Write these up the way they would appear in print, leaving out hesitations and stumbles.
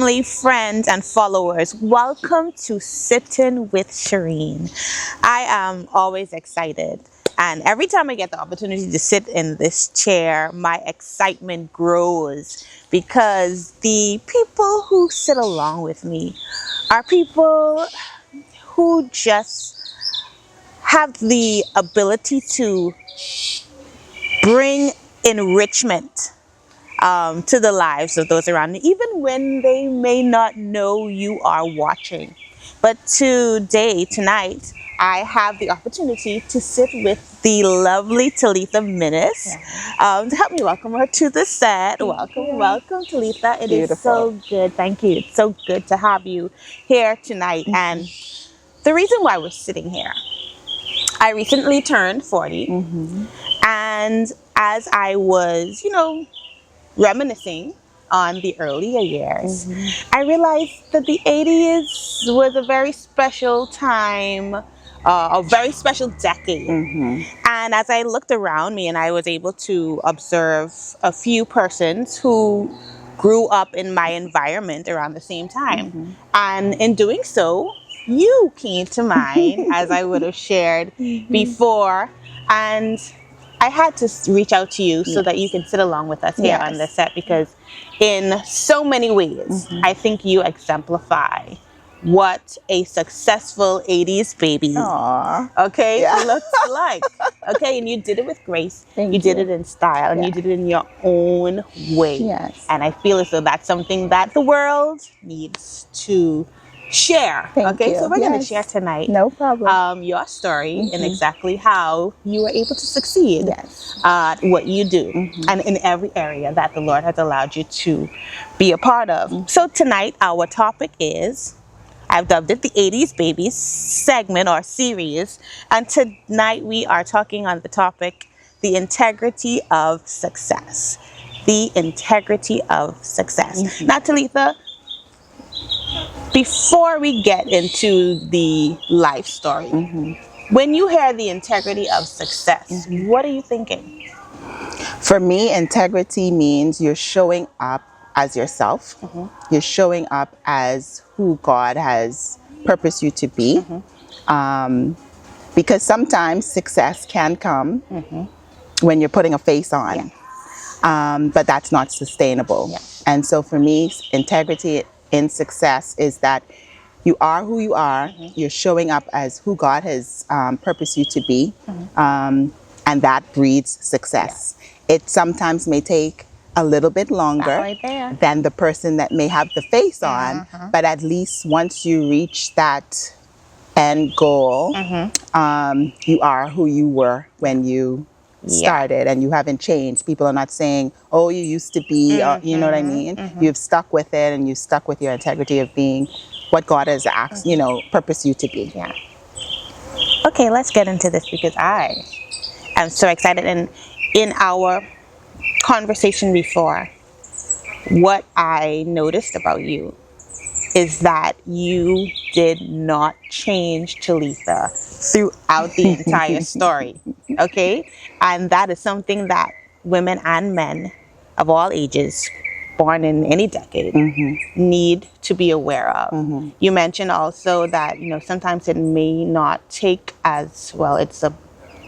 family, friends, and followers, welcome to Sitting with Shireen. I am always excited, and every time I get the opportunity to sit in this chair, my excitement grows because the people who sit along with me are people who just have the ability to bring enrichment to the lives of those around me, even when they may not know you are watching. But tonight, I have the opportunity to sit with the lovely Talietha Minnis to help me welcome her to the set. Welcome, Talietha. It is so good. Thank you. It's so good to have you here tonight. And the reason why we're sitting here, I recently turned 40, and as I was, reminiscing on the earlier years, I realized that the 80s was a very special time, a very special decade. And as I looked around me and I was able to observe a few persons who grew up in my environment around the same time. And in doing so, you came to mind, as I would have shared before. And I had to reach out to you so that you can sit along with us here on the set, because in so many ways, I think you exemplify what a successful 80s baby looks like. And you did it with grace. You did it in style, and you did it in your own way. And I feel as though that's something that the world needs to share. So we're going to share tonight your story and exactly how you were able to succeed at what you do and in every area that the Lord has allowed you to be a part of. So tonight our topic is, I've dubbed it the 80s Babies segment or series, and tonight we are talking on the topic, the integrity of success. The integrity of success. Now, Talietha, before we get into the life story, when you hear the integrity of success, what are you thinking? For me, integrity means you're showing up as yourself. You're showing up as who God has purposed you to be. Because sometimes success can come when you're putting a face on, but that's not sustainable. And so for me, integrity in success is that you are who you are, you're showing up as who God has purposed you to be, and that breeds success. It sometimes may take a little bit longer than the person that may have the face on, but at least once you reach that end goal, you are who you were when you started, and you haven't changed. People are not saying, oh, you used to be, you know what I mean? You've stuck with it, and you stuck with your integrity of being what God has asked, purposed you to be. Okay, let's get into this, because I am so excited. And in our conversation before, what I noticed about you is that you did not change, Talietha, throughout the entire story. And that is something that women and men of all ages, born in any decade, need to be aware of. You mentioned also that sometimes it may not take as well.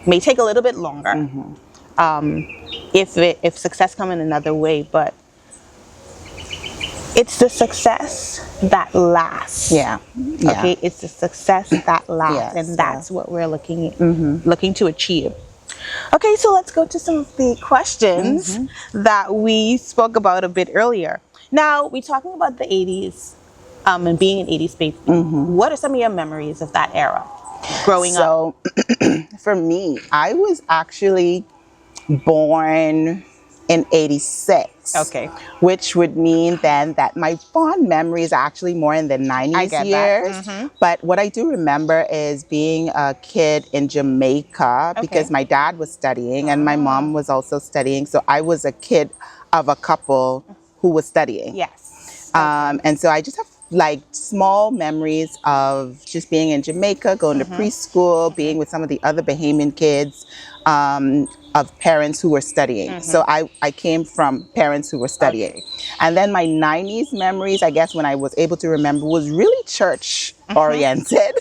May take a little bit longer if success comes in another way, but it's the success that lasts. It's the success that lasts, and that's what we're looking to achieve. Okay, so let's go to some of the questions that we spoke about a bit earlier. Now, we're talking about the 80s and being an 80s baby. What are some of your memories of that era growing up? So, for me, I was actually born in 86. Which would mean then that my fond memory is actually more in the 90s years. But what I do remember is being a kid in Jamaica, because my dad was studying and my mom was also studying. So I was a kid of a couple who was studying. And so I just have like small memories of just being in Jamaica, going to preschool, being with some of the other Bahamian kids, of parents who were studying. So I came from parents who were studying. Okay. And then my 90s memories, I guess when I was able to remember, was really church oriented.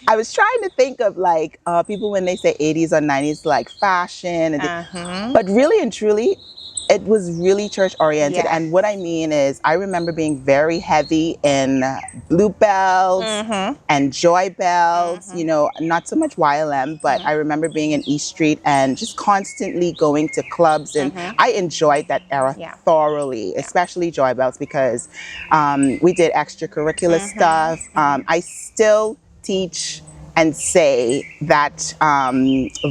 I was trying to think of like people when they say 80s or 90s, like fashion, and but really and truly, it was really church oriented. Yeah. And what I mean is, I remember being very heavy in blue bells and joy bells, you know, not so much YLM, but I remember being in East Street and just constantly going to clubs. And I enjoyed that era thoroughly, especially joy bells, because we did extracurricular stuff. I still teach and say that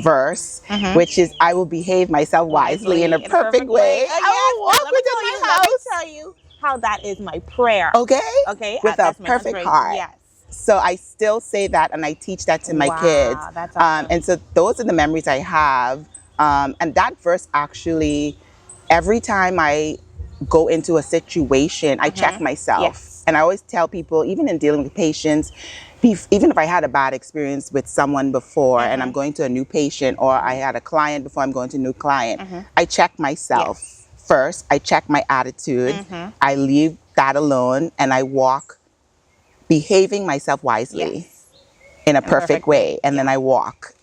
verse, which is, I will behave myself wisely in a perfect way. I will walk within my Let me house. tell you how that is my prayer. Okay? Okay. With a that's my perfect prayer. heart. Yes. So I still say that, and I teach that to my kids. That's awesome. And so those are the memories I have. And that verse actually, every time I go into a situation, I check myself. Yes. And I always tell people, even in dealing with patients, even if I had a bad experience with someone before and I'm going to a new patient, or I had a client before I'm going to a new client, I check myself first. I check my attitude. I leave that alone, and I walk behaving myself wisely in a perfect way. And then I walk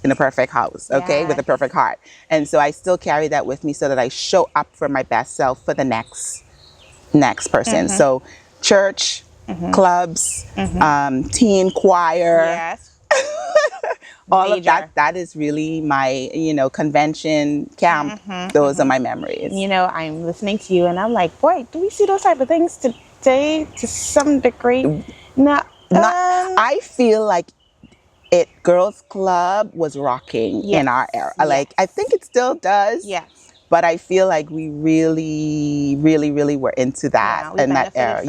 in a perfect house, okay, with a perfect heart. And so I still carry that with me so that I show up for my best self for the next person. So church, clubs, teen choir, Yes. all of that is really my, you know, convention, camp. Those are my memories. You know, I'm listening to you and I'm like, boy, do we see those type of things today to some degree? No. I feel like girls club was rocking in our era. Like, I think it still does. Yes. But I feel like we really, really, really were into that in that era.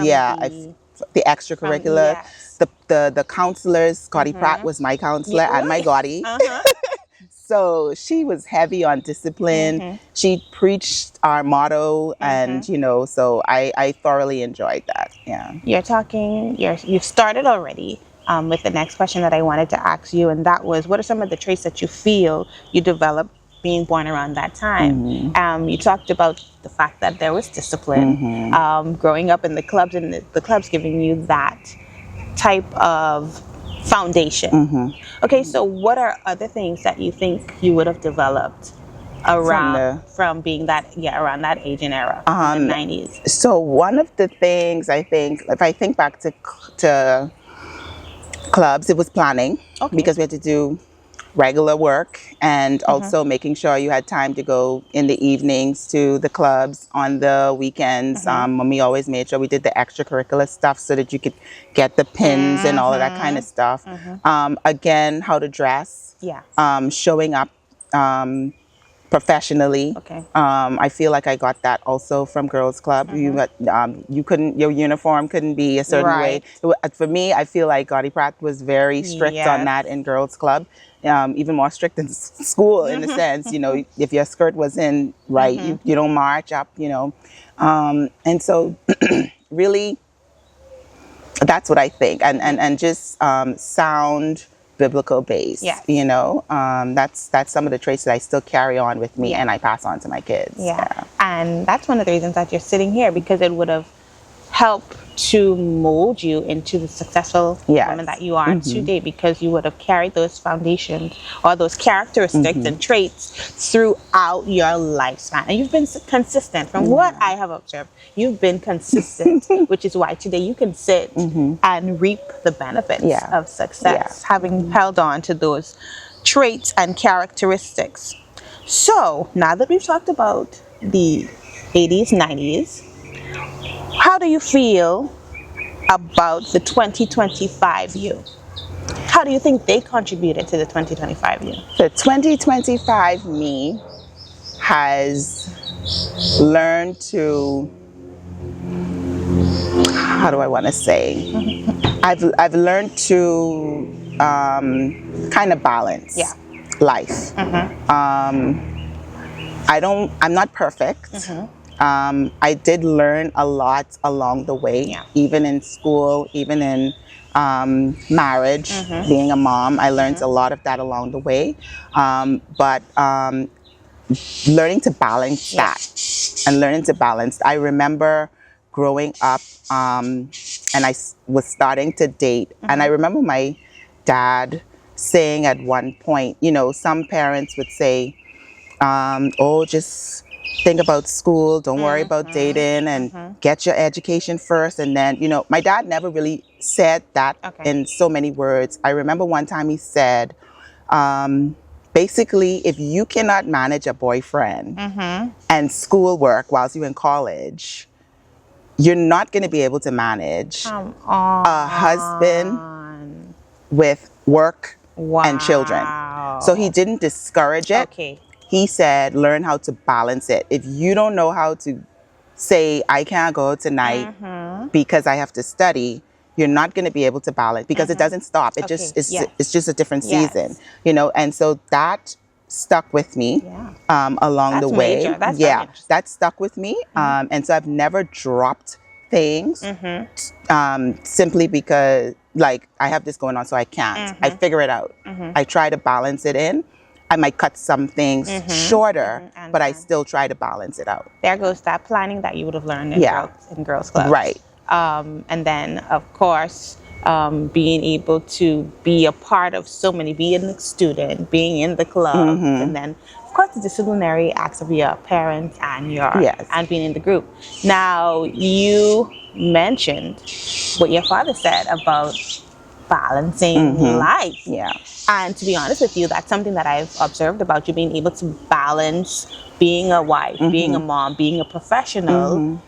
The extracurricular, the counselors. Scotty Pratt was my counselor and my Gotti. So she was heavy on discipline. She preached our motto, and you know, so I thoroughly enjoyed that. Yeah. You've started already with the next question that I wanted to ask you, and that was, what are some of the traits that you feel you developed being born around that time? You talked about the fact that there was discipline, growing up in the clubs, and the clubs giving you that type of foundation. Okay, so what are other things that you think you would have developed from being around that age and era, in the 90s? So one of the things, I think, if I think back to clubs, it was planning, because we had to do regular work, and also making sure you had time to go in the evenings to the clubs on the weekends. Mommy always made sure we did the extracurricular stuff so that you could get the pins and all of that kind of stuff. Again, how to dress, showing up professionally. I feel like I got that also from girls club. Your uniform couldn't be a certain way. For me, I feel like Gotti Pratt was very strict on that in girls club. Even more strict than school, in a sense. You know, if your skirt wasn't right, you don't march up, you know. And so really, that's what I think. And just sound biblical based, you know. That's some of the traits that I still carry on with me, and I pass on to my kids. And that's one of the reasons that you're sitting here, because it would have helped to mold you into the successful woman that you are today, because you would have carried those foundations or those characteristics and traits throughout your lifespan. And you've been consistent. From what I have observed, you've been consistent, which is why today you can sit and reap the benefits of success, having held on to those traits and characteristics. So now that we've talked about the 80s, 90s, how do you feel about the 2025 you? How do you think they contributed to the 2025 you? The 2025 me has learned to, how do I want to say? I've learned to kind of balance life. I'm not perfect. I did learn a lot along the way, Yeah. even in school, even in marriage, being a mom. I learned a lot of that along the way. But learning to balance Yeah. that and learning to balance. I remember growing up and was starting to date. And I remember my dad saying at one point, you know, some parents would say, oh, just think about school, don't worry about dating, and get your education first. And then, you know, my dad never really said that Okay. in so many words. I remember one time he said, basically, if you cannot manage a boyfriend and schoolwork whilst you're in college, you're not going to be able to manage Come on. a husband with work and children. So he didn't discourage it. Okay. He said, learn how to balance it. If you don't know how to say, I can't go tonight because I have to study, you're not going to be able to balance because it doesn't stop. It just it's just a different season, you know. And so that stuck with me along the way. Major. That's that stuck with me. And so I've never dropped things simply because, like, I have this going on, so I can't. I figure it out. I try to balance it in. I might cut some things shorter, but I still try to balance it out. There goes that planning that you would have learned in girls clubs. Right. And then, of course, being able to be a part of so many, being a student, being in the club, and then, of course, the disciplinary acts of your parents and and being in the group. Now, you mentioned what your father said about balancing life. Yeah. And to be honest with you, that's something that I've observed about you, being able to balance being a wife, being a mom, being a professional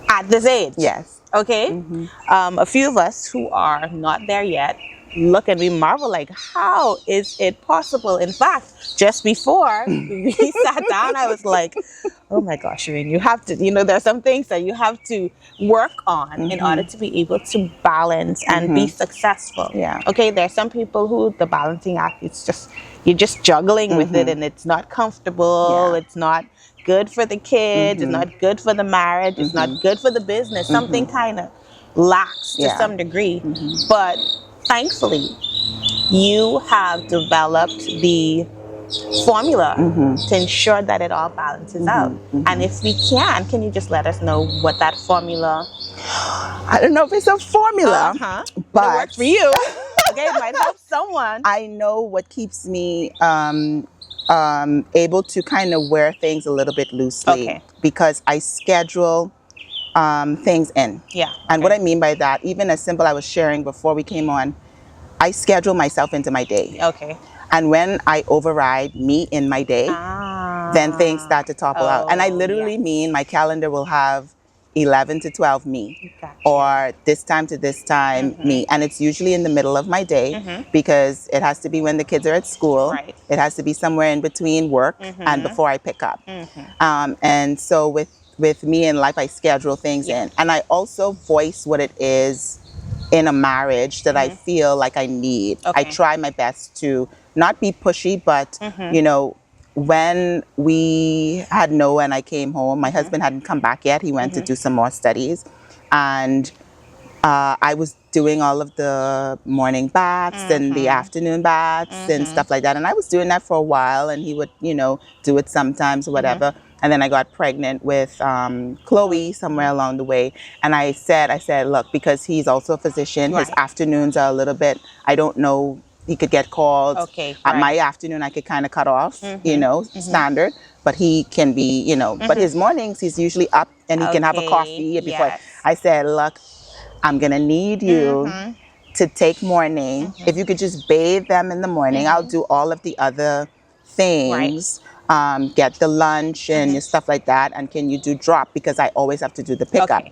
at this age. Yes. Okay? A few of us who are not there yet look and we marvel, like, how is it possible? In fact, just before we sat down, I was like, oh my gosh, Shireen, you have to, you know, there are some things that you have to work on in order to be able to balance and be successful. Yeah. Okay, there are some people who the balancing act, it's just, you're just juggling with it and it's not comfortable, it's not good for the kids, it's not good for the marriage, it's not good for the business. Something kind of lacks to some degree. But thankfully, you have developed the formula to ensure that it all balances out. And if we can you just let us know what that formula? I don't know if it's a formula, but it works for you. Okay, it might help someone. I know what keeps me able to kind of wear things a little bit loosely because I schedule things in. Yeah. And what I mean by that, even as simple, I was sharing before we came on, I schedule myself into my day. Okay. And when I override me in my day, then things start to topple out. And I literally mean my calendar will have 11 to 12 me, or this time to this time me. And it's usually in the middle of my day because it has to be when the kids are at school. Right. It has to be somewhere in between work and before I pick up. And so with me in life, I schedule things in. And I also voice what it is in a marriage that I feel like I need. I try my best to not be pushy, but, you know, when we had Noah and I came home, my husband hadn't come back yet. He went to do some more studies. And I was doing all of the morning baths and the afternoon baths and stuff like that. And I was doing that for a while, and he would, you know, do it sometimes or whatever. And then I got pregnant with Chloe somewhere along the way. And I said, look, because he's also a physician, his afternoons are a little bit, I don't know, he could get called. My afternoon, I could kind of cut off, you know, standard. But he can be, you know, but his mornings, he's usually up and he can have a coffee before. I said, look, I'm going to need you to take morning. If you could just bathe them in the morning, I'll do all of the other things. Get the lunch and stuff like that, and can you do drop, because I always have to do the pickup.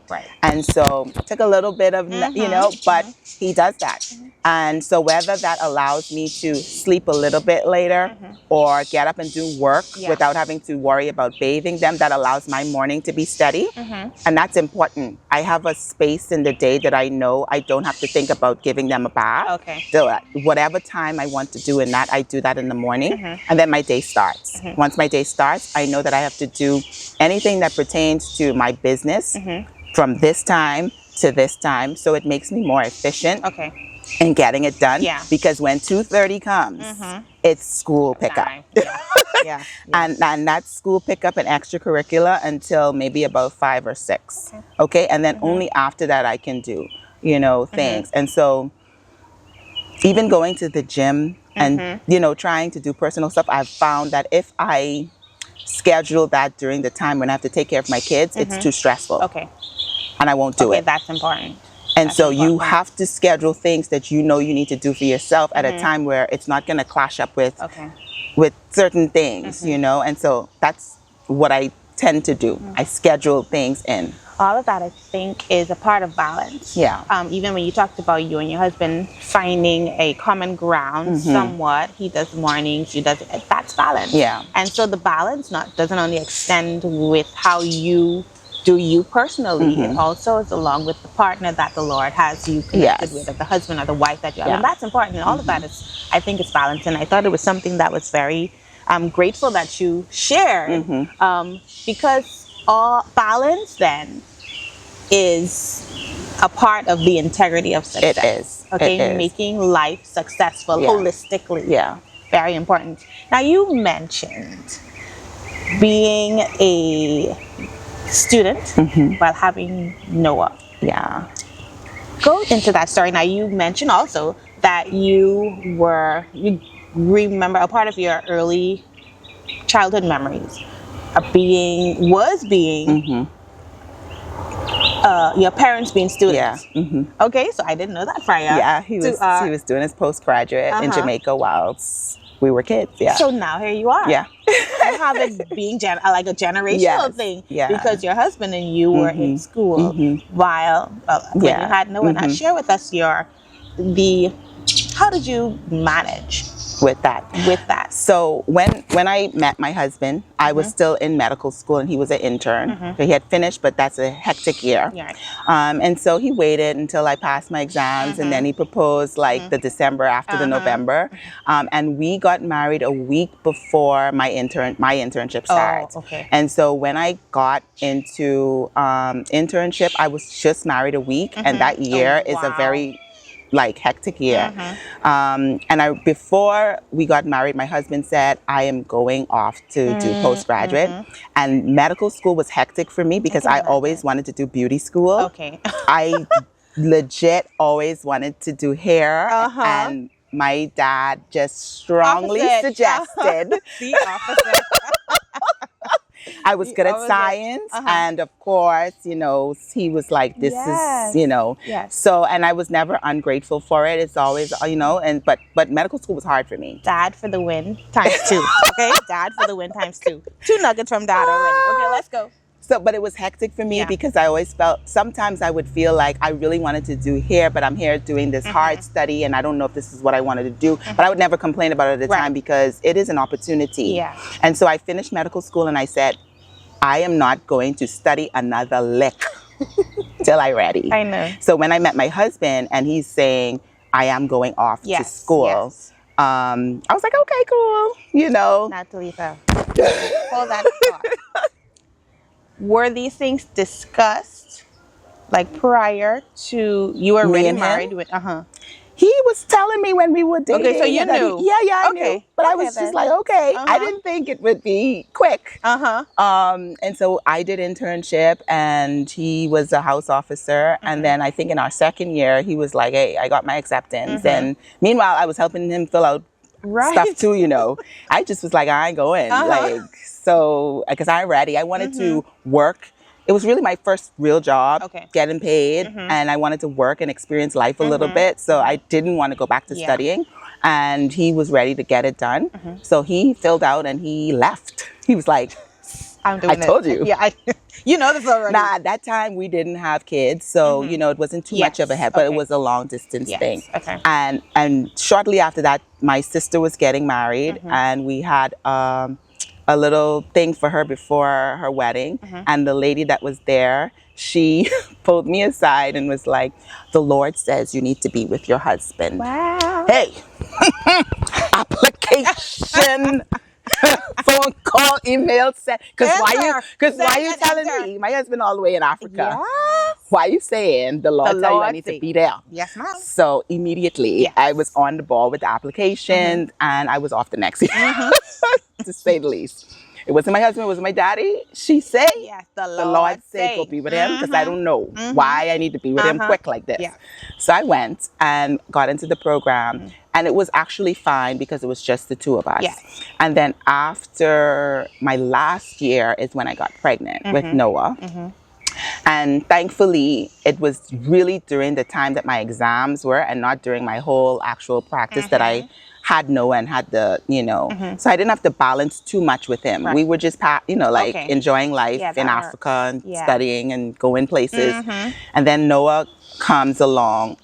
And so it took a little bit of, you know, but he does that. And so whether that allows me to sleep a little bit later or get up and do work without having to worry about bathing them, that allows my morning to be steady. And that's important. I have a space in the day that I know I don't have to think about giving them a bath. Okay. So whatever time I want to do in that, I do that in the morning. And then my day starts. Once my day starts, I know that I have to do anything that pertains to my business from this time to this time. So it makes me more efficient. Okay. And getting it done. Yeah. Because when 2:30 comes, it's school pickup. And that's school pickup and extracurricular until maybe about 5 or 6. Okay. And then only after that I can do, you know, things. And so even going to the gym and, you know, trying to do personal stuff, I've found that if I schedule that during the time when I have to take care of my kids, it's too stressful. Okay. And I won't do it. That's important. And so you have to schedule things that you know you need to do for yourself at a time where it's not going to clash up with certain things, you know. And so that's what I tend to do. I schedule things in. All of that, I think, is a part of balance. Yeah. Even when you talked about you and your husband finding a common ground somewhat, he does mornings, you does it. That's balance. Yeah. And so the balance doesn't only extend with how you do you personally, it also is along with the partner that the Lord has you connected with, or the husband or the wife that you have. And that's important. And all of that is, I think, it's balance. And I thought it was something that was very grateful that you shared, because all balance then is a part of the integrity of success. It is. Okay, It is. Making life successful holistically. Yeah. Very important. Now, you mentioned being a student while having Noah. Yeah. Go into that story. Now, you mentioned also that you remember a part of your early childhood memories of being your parents being students. Yeah. Okay, so I didn't know that prior. Yeah, he was doing his postgraduate in Jamaica whilst we were kids. Yeah. So now here you are. Yeah. You have it being like a generational thing. Yeah. Because your husband and you were in school while when you had Noah. Now share with us how did you manage with that? So when I met my husband, I was still in medical school and he was an intern. So he had finished, but that's a hectic year. Yeah. And so he waited until I passed my exams and then he proposed like the December after the November. And we got married a week before my internship started. Oh, okay. And so when I got into internship, I was just married a week, and that year is a very hectic year. And before we got married, my husband said, I am going off to do postgraduate. And medical school was hectic for me because I always wanted to do beauty school. Okay. I legit always wanted to do hair. And my dad just strongly suggested. The opposite. I was good at science, and of course, you know, he was like, this is, you know, so, and I was never ungrateful for it. It's always, you know, but medical school was hard for me. Dad for the win ×2. Okay. Dad for the win ×2. 2 nuggets from dad already. Okay, let's go. So, but it was hectic for me because I always felt, sometimes I would feel like I really wanted to do hair, but I'm here doing this hard study and I don't know if this is what I wanted to do. But I would never complain about it at the time because it is an opportunity. Yeah. And so I finished medical school and I said, I am not going to study another lick till I'm ready. I know. So when I met my husband and he's saying, I am going off to school, I was like, okay, cool, you know. Now, Talietha, hold that thought. Were these things discussed like prior to you were already married with? He was telling me when we were dating. Okay, so you knew. I knew. But I was just like, okay. I didn't think it would be quick. And so I did internship and he was a house officer. And then I think in our second year, he was like, hey, I got my acceptance. And meanwhile, I was helping him fill out stuff too, you know. I just was like, I ain't going. So, because I'm ready. I wanted to work. It was really my first real job, getting paid, and I wanted to work and experience life a little bit. So I didn't want to go back to studying, and he was ready to get it done. So he filled out and he left. He was like, I told you. Yeah, You know this already. Nah, at that time we didn't have kids, so you know it wasn't too much of a head, but it was a long distance thing. Okay. And shortly after that, my sister was getting married, and we had a little thing for her before her wedding, and the lady that was there, she pulled me aside and was like, "The Lord says you need to be with your husband." Wow. Hey, application. Phone call, email, sent. Because why you telling me? My husband all the way in Africa. Yes. Why you saying the Lord tell you I need to be there? Yes, ma'am. So immediately I was on the ball with the application, and I was off the next year, to say the least. It wasn't my husband, it wasn't my daddy. She said, Yes, the Lord said go be with him, because I don't know why I need to be with him quick like this. So I went and got into the program, and it was actually fine because it was just the two of us. And then after my last year is when I got pregnant with Noah. And thankfully, it was really during the time that my exams were, and not during my whole actual practice, that I had Noah and had the, so I didn't have to balance too much with him. We were just, enjoying life in Africa and studying and going places. And then Noah comes along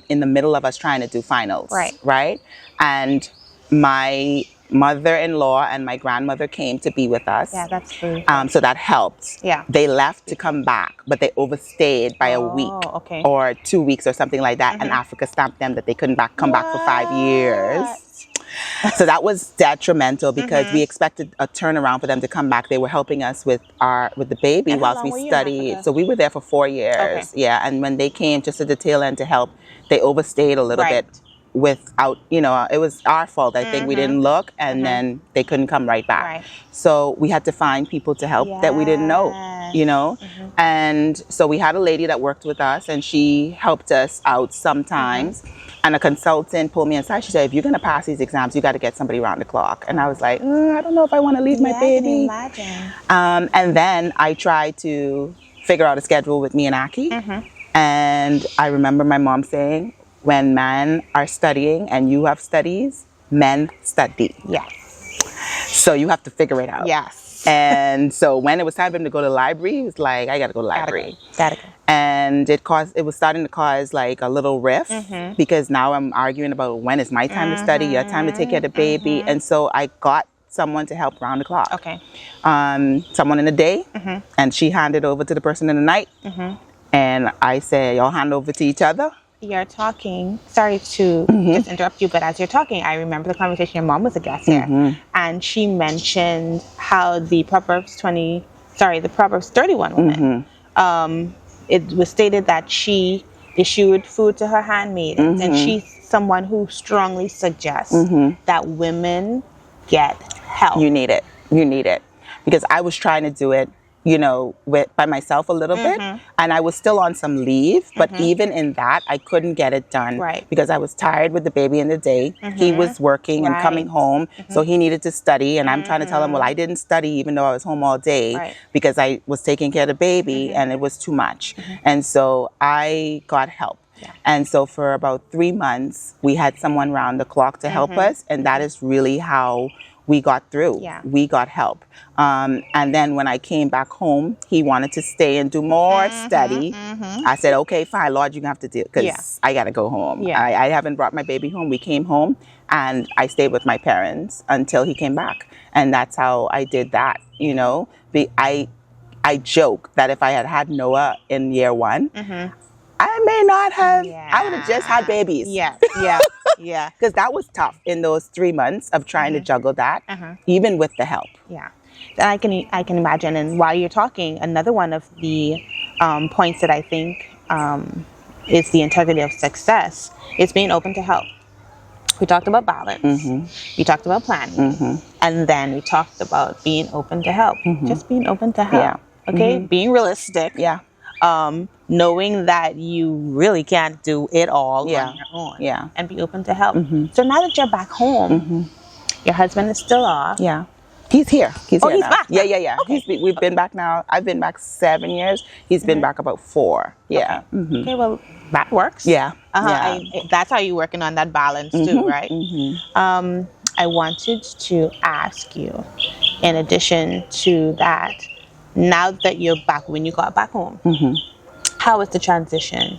in the middle of us trying to do finals. Right? And my mother-in-law and my grandmother came to be with us. Yeah, that's true. So that helped. Yeah. They left to come back, but they overstayed by a week or 2 weeks or something like that. And Africa stamped them that they couldn't come back for 5 years. So that was detrimental, because we expected a turnaround for them to come back. They were helping us with the baby whilst we studied. So we were there for 4 years. Yeah. And when they came just at the tail end to help, they overstayed a little bit without, it was our fault. I think we didn't look, and then they couldn't come right back. So we had to find people to help that we didn't know, And so we had a lady that worked with us, and she helped us out sometimes. And a consultant pulled me aside. She said, "If you're going to pass these exams, you got to get somebody around the clock." And I was like, I don't know if I want to leave my baby. I can imagine. And then I tried to figure out a schedule with me and Aki. And I remember my mom saying, when men are studying and you have studies, men study. Yes. So you have to figure it out. Yes. And so when it was time for him to go to the library, he was like, I got to go to the library. Gotta go. And it was starting to cause like a little rift, because now I'm arguing about when is my time to study, your time to take care of the baby. And so I got someone to help round the clock. Okay. Someone in the day, and she handed over to the person in the night. And I said, y'all hand over to each other. You're talking, sorry to just interrupt you, but as you're talking, I remember the conversation. Your mom was a guest here, and she mentioned how the Proverbs 31 woman, it was stated that she issued food to her handmaidens, and she's someone who strongly suggests that women get help. You need it. Because I was trying to do it, by myself a little bit, and I was still on some leave, but even in that, I couldn't get it done, because I was tired with the baby in the day. He was working and coming home, so he needed to study, and I'm trying to tell him, well, I didn't study even though I was home all day, because I was taking care of the baby, and it was too much. And so I got help. And so for about 3 months, we had someone round the clock to help us, and that is really how we got through. We got help. And then when I came back home, he wanted to stay and do more study. I said, okay, fine, Lord, you're gonna have to do it, because I gotta go home. I haven't brought my baby home. We came home, and I stayed with my parents until he came back. And that's how I did that, I joke that if I had had Noah in year 1, I may not have, I would have just had babies. Because that was tough in those 3 months of trying to juggle that, even with the help. I can imagine. And while you're talking, another one of the points that I think is the integrity of success is being open to help. We talked about balance. We talked about planning. And then we talked about being open to help. Just being open to help. Okay? Being realistic. Knowing that you really can't do it all on your own. And be open to help. So now that you're back home, your husband is still off. He's here. He's here now. Back. Yeah. Okay. We've been back now. I've been back 7 years. He's been back about 4. Okay, well, that works. That's how you're working on that balance too, right? I wanted to ask you, in addition to that, Now that you're back, when you got back home, how was the transition?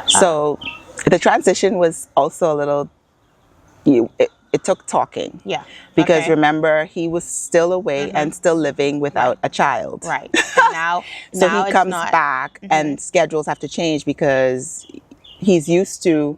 So the transition was also a little, it took talking. Yeah. Because Okay. remember, he was still away and still living without a child. Right. And now, So now he it's comes not. back and schedules have to change because he's used to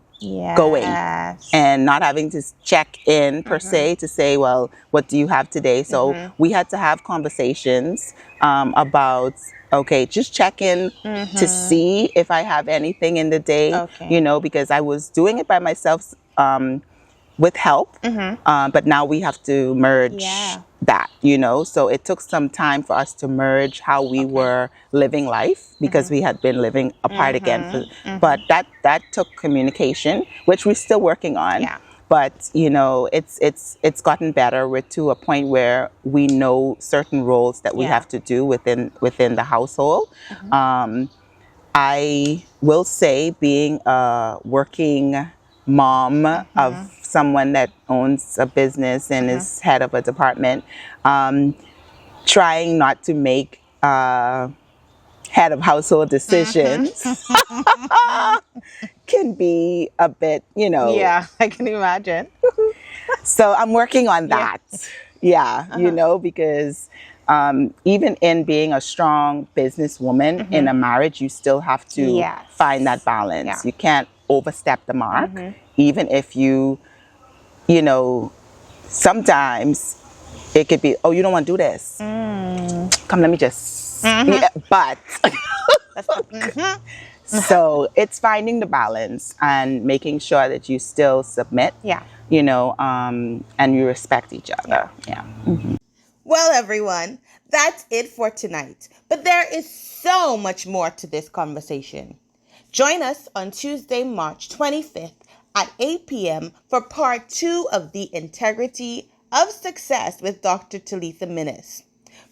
going Yes. and not having to check in per se to say, well, what do you have today? So we had to have conversations about, okay, just check in to see if I have anything in the day, Okay. you know, because I was doing it by myself with help, but now we have to merge Yeah. that, you know. So it took some time for us to merge how we were living life because we had been living apart again. But that took communication, which we're still working on. Yeah. But you know, it's gotten better. We're to a point where we know certain roles that we Yeah. have to do within the household. I will say, being a working mom of someone that owns a business and is head of a department, trying not to make head of household decisions can be a bit, you know. Yeah, I can imagine. So I'm working on that. Yeah, you know, because even in being a strong businesswoman in a marriage, you still have to Yes. find that balance. Yeah. You can't overstep the mark, even if you know, sometimes it could be, oh, you don't want to do this. Come, let me just. Yeah, but so it's finding the balance and making sure that you still submit. Yeah. You know, and you respect each other. Yeah. Well, everyone, that's it for tonight. But there is so much more to this conversation. Join us on Tuesday, March 25th at 8 p.m. for part 2 of the Integrity of Success with Dr. Talietha Minnis.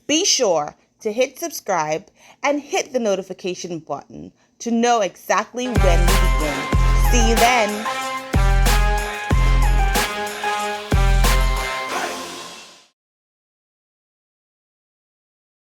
Be sure to hit subscribe and hit the notification button to know exactly when we begin. See you then.